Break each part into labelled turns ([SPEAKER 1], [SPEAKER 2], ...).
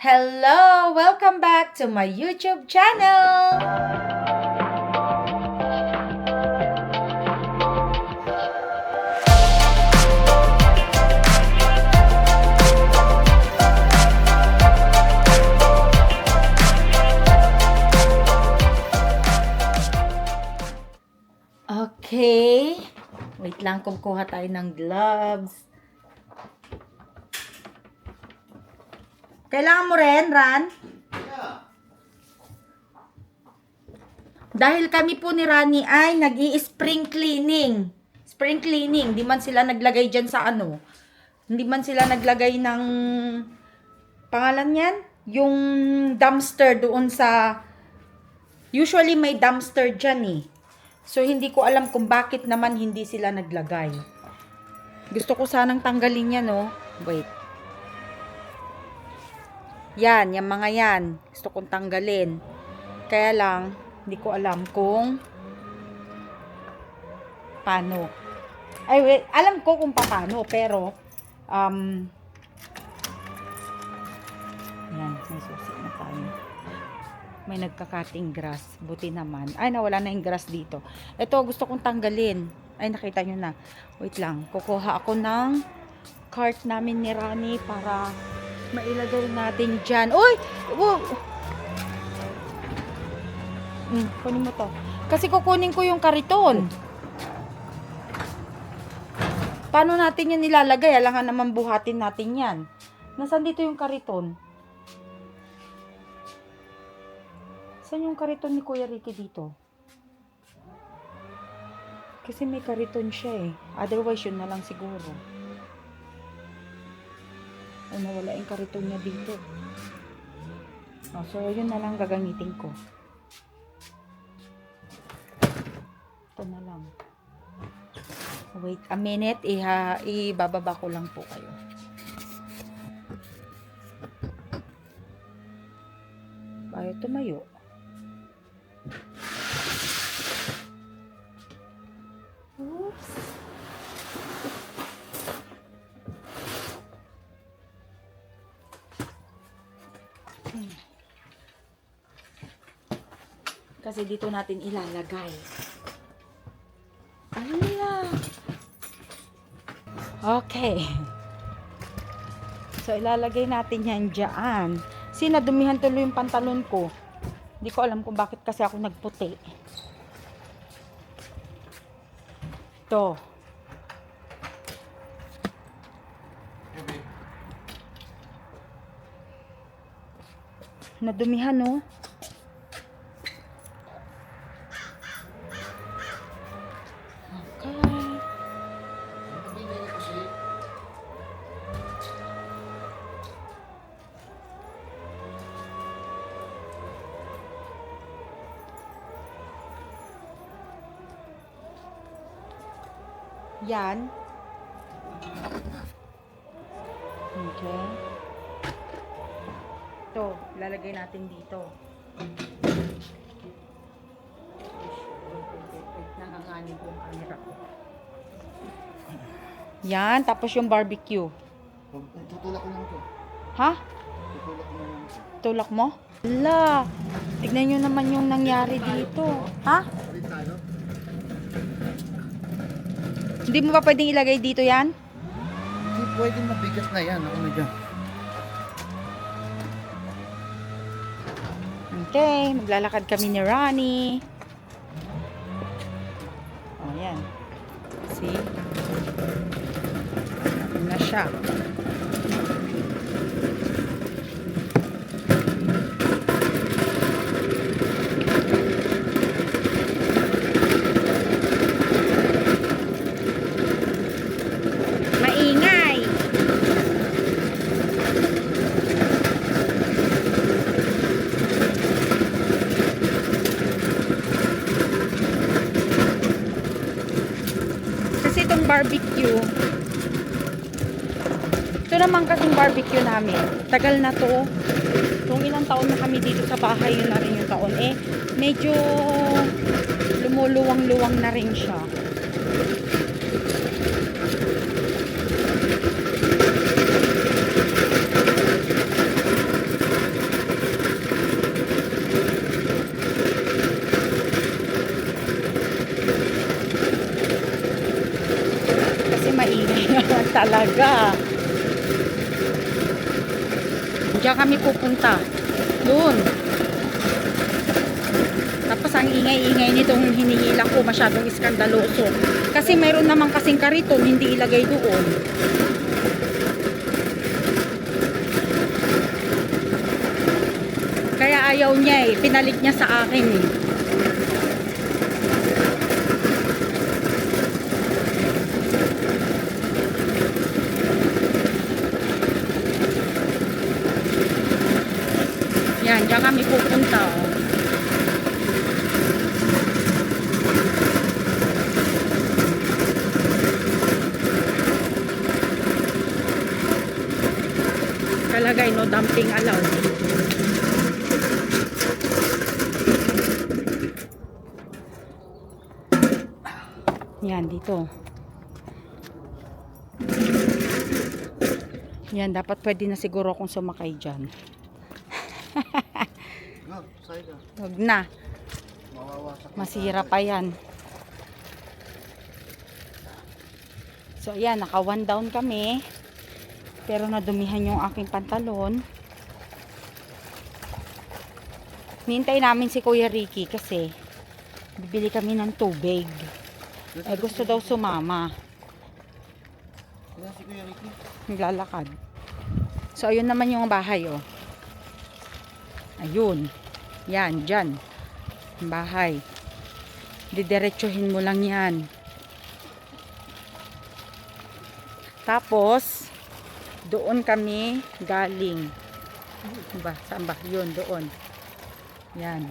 [SPEAKER 1] Hello! Welcome back to my YouTube channel! Okay. Wait lang, kumukuha tayo ng gloves. Kailangan mo rin, Ran? Dahil kami po ni Rani ay nag-i-spring cleaning. Spring cleaning. Di man sila naglagay dyan sa ano. Hindi man sila naglagay ng pangalan yan? Yung dumpster doon sa... Usually may dumpster dyan eh. So hindi ko alam kung bakit naman hindi sila naglagay. Gusto ko sanang tanggalin yan, no? Wait. Yan, yung mga yan. Gusto kong tanggalin. Kaya lang, hindi ko alam kung paano. Ay, wait, alam ko kung paano, pero yan, may susi na tayo. May nagkakating grass. Buti naman. Ay, nawala na yung grass dito. Ito, gusto kong tanggalin. Ay, nakita nyo na. Wait lang. Kukuha ako ng cart namin ni Rani para mailagay natin dyan. Uy! Wow! Kunin mo to. Kasi kukunin ko yung kariton. Paano natin yan nilalagay? Alangan naman buhatin natin yan. Nasaan dito yung kariton? Saan yung kariton ni Kuya Ricky dito? Kasi may kariton siya eh. Otherwise, yun na lang siguro. Ay, nawala yung kariton niya dito. Oh, so, yun na lang gagamitin ko. Ito na lang. Wait a minute. Ibababa ko lang po kayo. Ayaw tumayo. Oops. Kasi dito natin ilalagay. Ala. Okay. So, ilalagay natin yan dyan. Sinadumihan tuloy yung pantalon ko. Hindi ko alam kung bakit kasi ako nagputi. Ito. Nadumihan, no? Yan. Okay. Ito, lalagay natin dito. Nanganganib yung camera ko. Yan, tapos yung barbecue.
[SPEAKER 2] Tutulak ko lang to.
[SPEAKER 1] Ha?
[SPEAKER 2] Tutulak ko lang to.
[SPEAKER 1] Tulak mo? Ala, tignan nyo naman yung nangyari dito. Ha?
[SPEAKER 2] Palit tayo?
[SPEAKER 1] Hindi mo ba pwedeng ilagay dito yan?
[SPEAKER 2] Hindi pwedeng mabigat na yan. Ako na dyan.
[SPEAKER 1] Okay, maglalakad kami ni Ronnie. Oh, yan. See? Ano na siya. Maingay. Kasi itong barbecue, ito naman kasing barbecue namin. Tagal na to. Kung ilang taon na kami dito sa bahay, yun na rin yung taon. Eh, medyo lumuluwang-luwang na rin siya. talaga. Diyan kami pupunta. Doon. Tapos ang ingay-ingay nitong hinihila ko masyadong iskandaloso. Kasi mayroon naman kasing kariton, hindi ilagay doon. Kaya ayaw niya pinalit niya sa akin Yan, diyan kami pupunta. Kalagay no dumping allowed. Yan, dito. Yan, dapat pwede na siguro akong sumakay dyan.
[SPEAKER 2] No, side ka.
[SPEAKER 1] Huwag na.
[SPEAKER 2] Mawawasak.
[SPEAKER 1] Masira pa yan. So, yan. Naka one down kami. Pero nadumihan yung aking pantalon. Nintay namin si Kuya Ricky kasi bibili kami ng tubig. Eh, gusto daw sumama.
[SPEAKER 2] Kaya si Kuya Ricky.
[SPEAKER 1] Naglalakad. So, ayun naman yung bahay, oh. Ayun. Yan, dyan. Bahay. Didiretsuhin mo lang yan. Tapos, doon kami galing. Ba, saan ba? Yun, doon. Yan.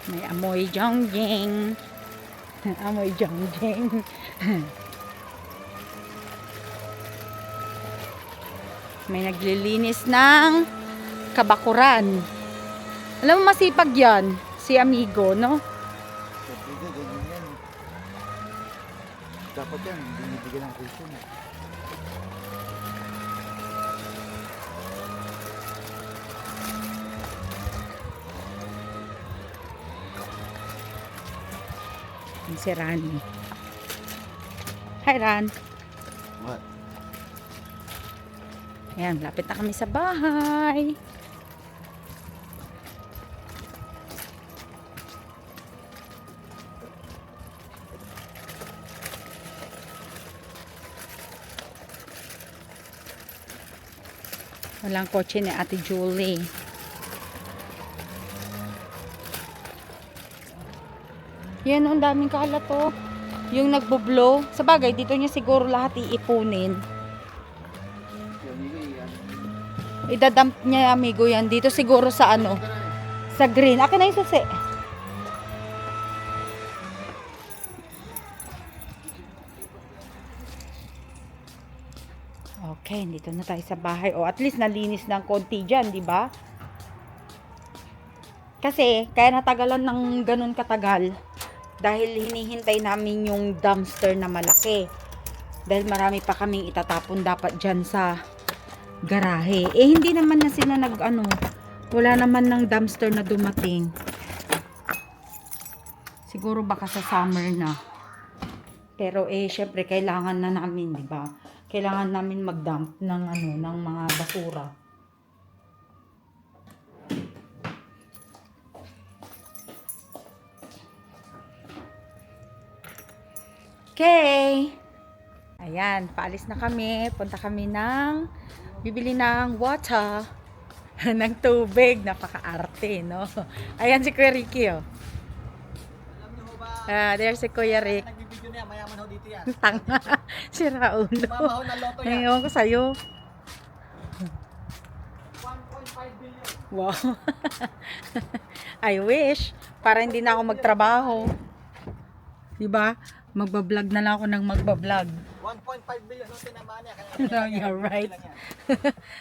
[SPEAKER 1] May amoy jongjing. Amoy jongjing. May naglilinis ng kabakuran. Alam mo, masipag yan. Si amigo, no?
[SPEAKER 2] Hindi, ganyan yan. Dapat yan, binibigyan ng question.
[SPEAKER 1] Si Ran. Hi, Ran.
[SPEAKER 2] What?
[SPEAKER 1] Ayan, lapit na kami sa bahay. Walang kotse ni Ate Julie. Yan, ang daming kalat to. Yung nagbublow. Sa bagay, dito niya siguro lahat iipunin. Idadump niya, amigo, yan. Dito siguro sa ano. Sa green. Akin na yung susi. Okay, dito na tayo sa bahay. O, at least nalinis ng konti dyan, di ba? Kasi, kaya natagalan ng ganun katagal. Dahil hinihintay namin yung dumpster na malaki. Dahil marami pa kaming itatapon dapat dyan sa garahe. Eh, hindi naman na sila wala naman ng dumpster na dumating. Siguro baka sa summer na. Pero syempre kailangan na namin, di ba? Kailangan namin mag-dump ng ng mga basura. Okay. Ayan, paalis na kami. Punta kami bibili ng water. ng tubig. Napaka-arte, no? Ayan si Kuya Ricky, oh. There's si Kuya Rick.
[SPEAKER 2] Nagbibideo na yan, mayaman ho dito yan.
[SPEAKER 1] Tanga. Si Raulo.
[SPEAKER 2] Mamahaw ng loto yan.
[SPEAKER 1] Ngayon ko sa'yo.
[SPEAKER 2] 1.5 billion.
[SPEAKER 1] Wow. I wish. Para hindi na ako magtrabaho. Diba? Magbablog na lang ako ng magbablog.
[SPEAKER 2] 1.5 billion ho tinamaan niya.
[SPEAKER 1] You're right.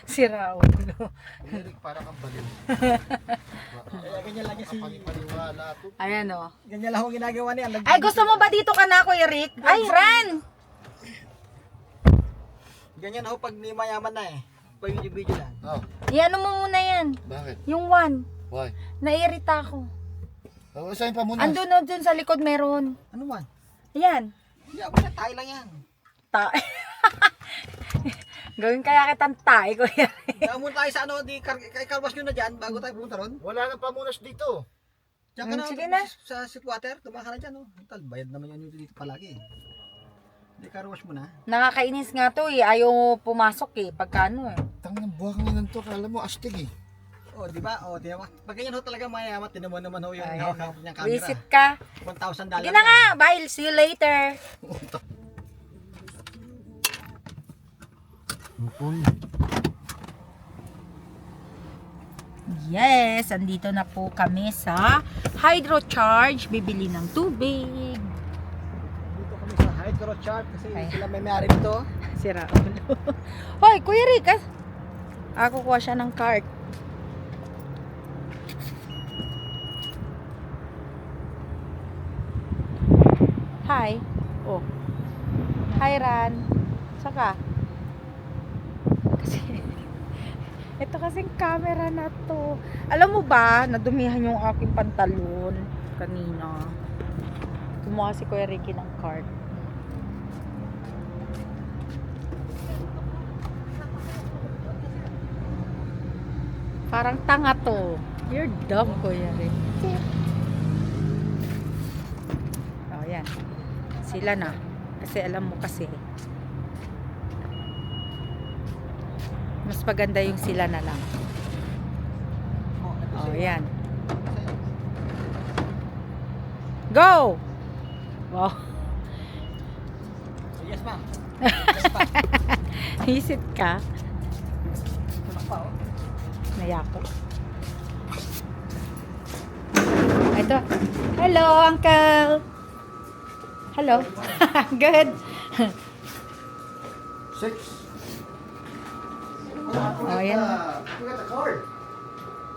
[SPEAKER 1] Si Raulo.
[SPEAKER 2] Eric, para kang baliw.
[SPEAKER 3] Ganyan lang yan si...
[SPEAKER 2] Kapaniwala ako.
[SPEAKER 1] Ayan, oh.
[SPEAKER 3] Ganyan lang ang ginagawa niya.
[SPEAKER 1] Ay, gusto mo ba dito ka na, Kuya Rick? Ay, Ran!
[SPEAKER 3] Ganyan ho pag ni mayaman na eh. Pag yung video lang.
[SPEAKER 2] Oh,
[SPEAKER 1] Iano mo muna yan.
[SPEAKER 2] bakit?
[SPEAKER 1] Yung one.
[SPEAKER 2] Why?
[SPEAKER 1] Naiirita ako.
[SPEAKER 2] Saan pa muna?
[SPEAKER 1] Andun sa likod meron.
[SPEAKER 3] Ano man?
[SPEAKER 1] Ayan.
[SPEAKER 3] Hindi, wala, tayo lang yan.
[SPEAKER 1] Gawin kaya kitang tae, kuya.
[SPEAKER 3] Kaya muna tayo sa ano, kay Carwas nyo na dyan, bago tayo pumunta ron.
[SPEAKER 2] Wala nang pamunas dito.
[SPEAKER 3] Diyan ka na,
[SPEAKER 1] Sige na.
[SPEAKER 3] sa Sipwater, tumaka na dyan, oh. Tal, bayad naman yan dito palagi. Hindi, Carwas mo na.
[SPEAKER 1] Nakakainis nga to eh. Ayaw pumasok eh. Pagka ano eh.
[SPEAKER 2] Tangang buwak nga nito. Kala mo, astig eh.
[SPEAKER 3] Oh, di ba? Oh, di ba? Pag ganyan ho talaga mayaman, tinamo naman ho yung
[SPEAKER 1] Ayan.
[SPEAKER 3] hawak niyang camera.
[SPEAKER 1] Visit ka.
[SPEAKER 3] $1,000.
[SPEAKER 1] Sige na nga. Bye. See you later. Yes, andito na po kami sa Hydrocharge. Bibili ng tubig.
[SPEAKER 3] Dito kami sa Hydro Chart kasi
[SPEAKER 1] Ay.
[SPEAKER 3] sila may may-ari nito.
[SPEAKER 1] Sira ulo. Hoy, Kuya Rick. Ako kuha siya ng cart. Hi. Oh. Hi, Ran. Saka. Kasi, ito kasing camera na to. Alam mo ba, nadumihan yung aking pantalon kanina. Kumuha si Kuya Ricky ng cart. Parang tanga to. You're dumb, Kuya Ricky. Oh, yan. Sila na. Kasi alam mo kasi. Mas maganda yung sila na lang. Oh, yan. Go! Wow.
[SPEAKER 3] Yes, ma'am.
[SPEAKER 1] Visit ka.
[SPEAKER 3] Tulak pa, oh.
[SPEAKER 1] Nayako. Ito. Hello, Uncle. Hello. Good.
[SPEAKER 2] 6.
[SPEAKER 1] Oh, yan.
[SPEAKER 2] You got the card.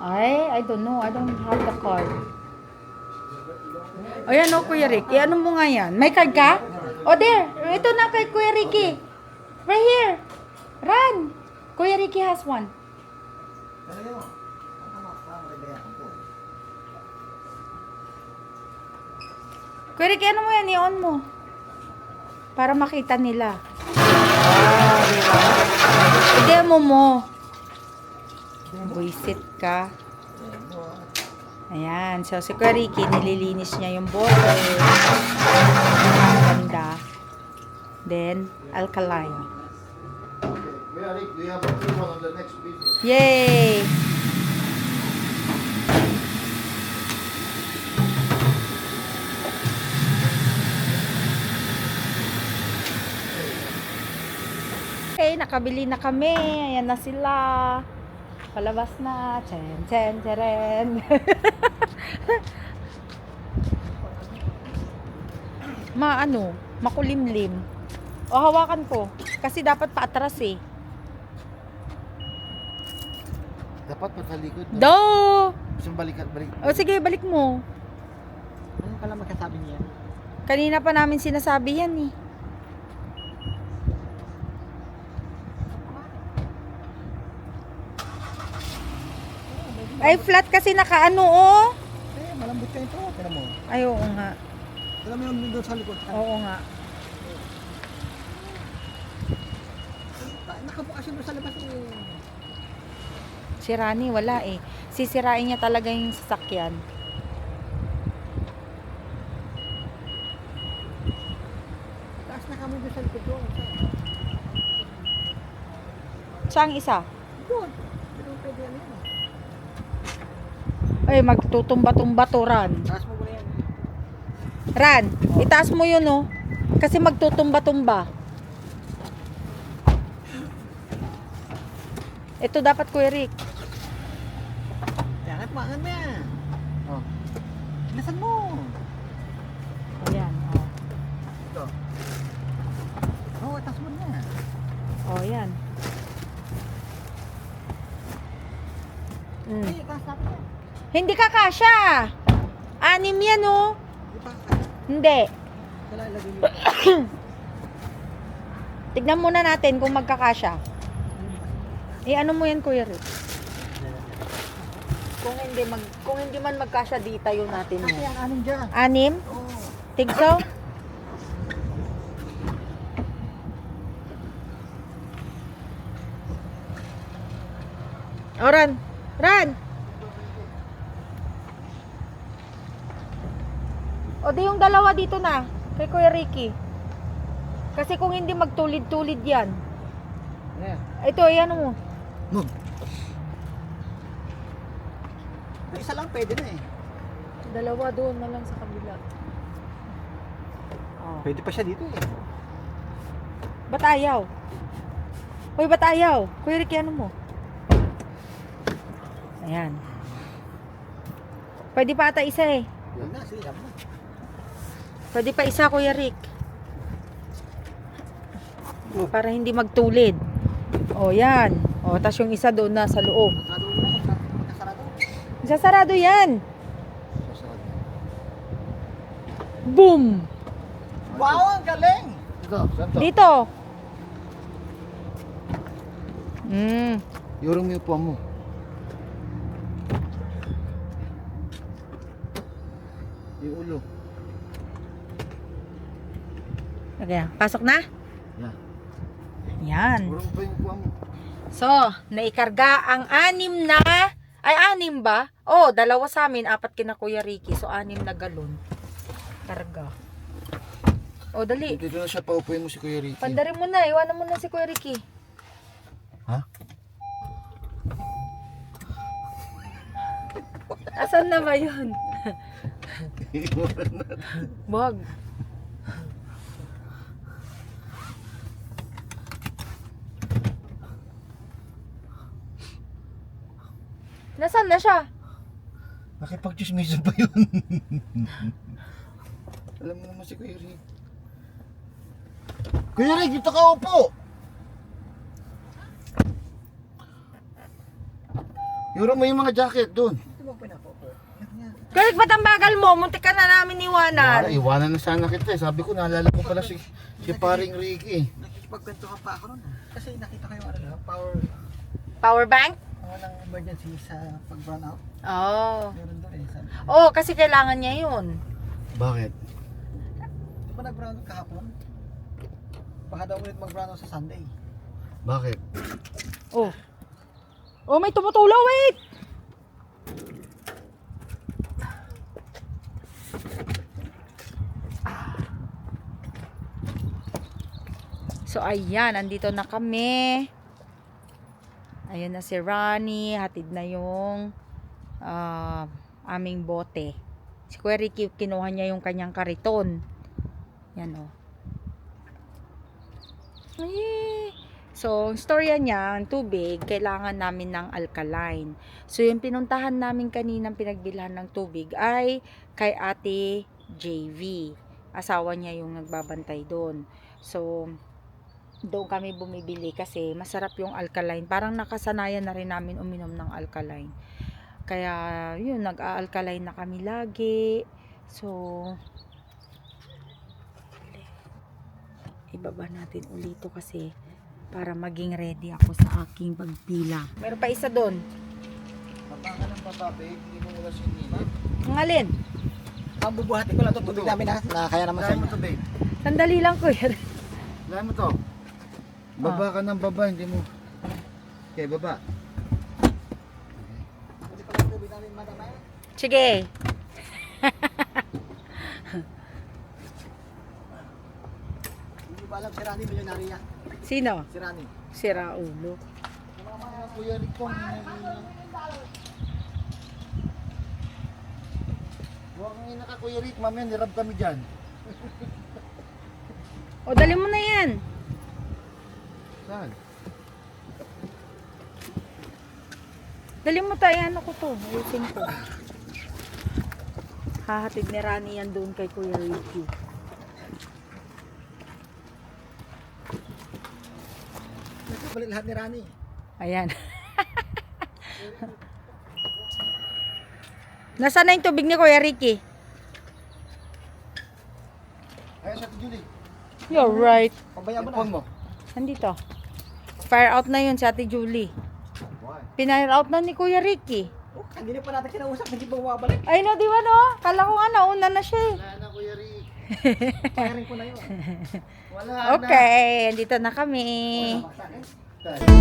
[SPEAKER 1] I don't know. I don't have the card. O yan o, Kuya Ricky. Ano mo nga yan? May card ka? O, there. Ito na kay Kuya Ricky. Right here. Run. Kuya Ricky has one.
[SPEAKER 3] Talaga mo.
[SPEAKER 1] Kuya Ricky, ano mo yan? I-on mo. Para makita nila. I-demo mo. Buisit ka. Ayan. So, si Kuya Ricky, nililinis niya yung bottle. Ganda. Then, alkaline.
[SPEAKER 2] Kuya Rick, do you have a free one on the next video?
[SPEAKER 1] Yay! Okay, nakabili na kami. Ayan na sila. Palabas na. Chen, chen, cheren. Makulimlim. O, hawakan ko. Kasi dapat paatras eh.
[SPEAKER 2] Dapat matalikod. No?
[SPEAKER 1] Do!
[SPEAKER 2] Isang balik.
[SPEAKER 1] O, sige, balik mo.
[SPEAKER 3] Ano pala magkasabi niya?
[SPEAKER 1] Kanina pa namin sinasabi yan eh. Ay, flat kasi nakaano oh.
[SPEAKER 3] Eh, malambot ka ito. Tira mo.
[SPEAKER 1] Ay, oo nga.
[SPEAKER 3] Tira mo yung doon sa likod.
[SPEAKER 1] Oo nga.
[SPEAKER 3] Nakabukas yun doon sa labas eh.
[SPEAKER 1] Si Rani, wala eh. Sisirain niya talaga yung sasakyan.
[SPEAKER 3] Taas na kamo doon sa likod doon.
[SPEAKER 1] Saan isa?
[SPEAKER 3] Doon. Doon pwede yan yan.
[SPEAKER 1] Ay, magtutumba-tumba to, Ran.
[SPEAKER 3] Taas mo muna yan.
[SPEAKER 1] Ran, itaas mo yun oh. Kasi magtutumba-tumba. Ito dapat, Kuya Rick.
[SPEAKER 3] Yan, maangan mo yan. Oh. Nasaan mo?
[SPEAKER 1] Ayan, oh.
[SPEAKER 3] Ito. Oh, taas mo na.
[SPEAKER 1] Oh, yan.
[SPEAKER 3] Ay, taas natin yan.
[SPEAKER 1] Hindi ka kasya. 6 yan oh.
[SPEAKER 3] Di ba?
[SPEAKER 1] Hindi.
[SPEAKER 3] Kailangan ilagay mo.
[SPEAKER 1] Tignan muna natin kung magkakasya. Eh, ano mo yan, Kuya Rick? Kung hindi man magkasya di tayo natin
[SPEAKER 3] Kasi
[SPEAKER 1] yan.
[SPEAKER 3] ang anin dyan.
[SPEAKER 1] 6?
[SPEAKER 3] Oo.
[SPEAKER 1] Think so? O, Ran! Ran! O, di yung dalawa dito na. Kay Kuya Ricky. Kasi kung hindi magtulid-tulid yan.
[SPEAKER 3] Yeah.
[SPEAKER 1] Ito, ayan mo.
[SPEAKER 3] Move. Isa lang pwede na eh.
[SPEAKER 1] Dalawa doon na lang sa kabila. Oh.
[SPEAKER 3] Pwede pa siya dito eh.
[SPEAKER 1] Ba't ayaw? Hoy, ba't ayaw? Kuya Ricky, ano mo? Ayan. Pwede pa ata isa eh.
[SPEAKER 3] Yan na, sige, yan na.
[SPEAKER 1] Pwede pa isa, Kuya Rick. Para hindi magtulid. O, yan. O, tas yung isa doon na sa loob.
[SPEAKER 3] Sarado mo na, magkasarado.
[SPEAKER 1] Sasarado yan. Boom!
[SPEAKER 3] Wow, ang galing!
[SPEAKER 2] Ito, saan to?
[SPEAKER 1] Dito.
[SPEAKER 2] Yorong mo yung puwan mo. Yung ulo.
[SPEAKER 1] Okay, pasok na?
[SPEAKER 2] Yan.
[SPEAKER 1] Yan.
[SPEAKER 2] Yorong pa yung puwan mo.
[SPEAKER 1] So, naikarga ang 6 na, ay 6 ba? Oh, 2 sa amin, 4 kina Kuya Ricky. So, 6 na galon. Karga. Oh, dali.
[SPEAKER 2] Dito na siya, paupuin mo si Kuya Ricky.
[SPEAKER 1] Pandarin mo na, iwanan mo na si Kuya Ricky.
[SPEAKER 2] Ha?
[SPEAKER 1] Asan na ba yun? Wag. Nasaan na siya?
[SPEAKER 2] Nakipag-chismisan pa yun. Alam mo naman si Kuya Rick. Kuya Rick, dito ka upo! Yorong mo yung mga jacket doon.
[SPEAKER 3] Ito ba pinapopo?
[SPEAKER 1] Kaya ba't ang bagal mo? Muntik ka na namin iwanan.
[SPEAKER 2] Iwanan na sana kita eh. Sabi ko, naalala ko pala si paring Ricky.
[SPEAKER 3] Nakikipagkwentuhan pa ako nun. Kasi nakita ko yung ano lang,
[SPEAKER 1] Power bank?
[SPEAKER 3] walang emergency sa pag-brown out.
[SPEAKER 1] Oo.
[SPEAKER 3] Meron doon eh. Sabi.
[SPEAKER 1] Oo, kasi kailangan niya yun.
[SPEAKER 2] Bakit?
[SPEAKER 3] Di ba nag-brown out kahapon? Baka daw ulit mag-brown out sa Sunday.
[SPEAKER 2] Bakit?
[SPEAKER 1] Oh. Oh, may tumutulo, wait! So, ayan, andito na kami. Ayun na si Ronnie, hatid na yung aming bote. Si Kuya Ricky, kinuha niya yung kanyang kariton. Yan o. Ay. So, ang storya niya, ang tubig, kailangan namin ng alkaline. So, yung pinuntahan namin kaninang pinagbilhan ng tubig ay kay Ate JV. Asawa niya yung nagbabantay doon. So, doon kami bumibili kasi masarap yung alkaline. Parang nakasanayan na rin namin uminom ng alkaline. Kaya, yun, nag-a-alkaline na kami lagi. So, ibaba natin ulito kasi para maging ready ako sa aking pagpila. Meron pa isa doon.
[SPEAKER 2] Baba ka ng baba, babe. Hindi mo wala sinilip.
[SPEAKER 1] Ang alin?
[SPEAKER 3] Ang bubuhati ko lang itong tubig namin na kaya naman sa
[SPEAKER 2] Lahan mo
[SPEAKER 3] inyo.
[SPEAKER 2] to, babe.
[SPEAKER 1] Sandali lang, Kuya.
[SPEAKER 2] Lahan mo to. Baba ka ng baba, hindi mo. Okay, baba.
[SPEAKER 3] Pwede pala yung tubig namin madamay.
[SPEAKER 1] Sige.
[SPEAKER 3] Hindi ba alam si Rani milyonarya?
[SPEAKER 1] Sino?
[SPEAKER 3] Si Rani.
[SPEAKER 1] Sira ulo.
[SPEAKER 2] Mga Kuya Rick kong huwag kang ina ka, Kuya Rick. Mamaya nirab kami dyan.
[SPEAKER 1] O, dali mo na yan.
[SPEAKER 2] Saan?
[SPEAKER 1] Dali mo tayo, ano ko to? Ayusin ko. Hahatid ni Rani yan doon kay Kuya Ricky.
[SPEAKER 3] Nagpapalik lahat ni Rani.
[SPEAKER 1] Ayan. Nasaan na yung tubig ni Kuya Ricky?
[SPEAKER 2] Ayun sa Julie.
[SPEAKER 1] You're right.
[SPEAKER 3] Pabayaan mo
[SPEAKER 2] Phone
[SPEAKER 3] na.
[SPEAKER 2] mo.
[SPEAKER 1] Nandito. Fire out na yun si Ate Julie.
[SPEAKER 2] Why?
[SPEAKER 1] Pinire out na ni Kuya Ricky.
[SPEAKER 3] Kanina pa natin kinausap, hindi pa bumabalik.
[SPEAKER 1] Ay no, di ba no? Kala ko nga nauna na siya eh.
[SPEAKER 2] Wala na, Kuya Rick.
[SPEAKER 3] Payarin ko na yun.
[SPEAKER 2] Wala na.
[SPEAKER 1] Okay, dito na kami.
[SPEAKER 3] Wala sa akin.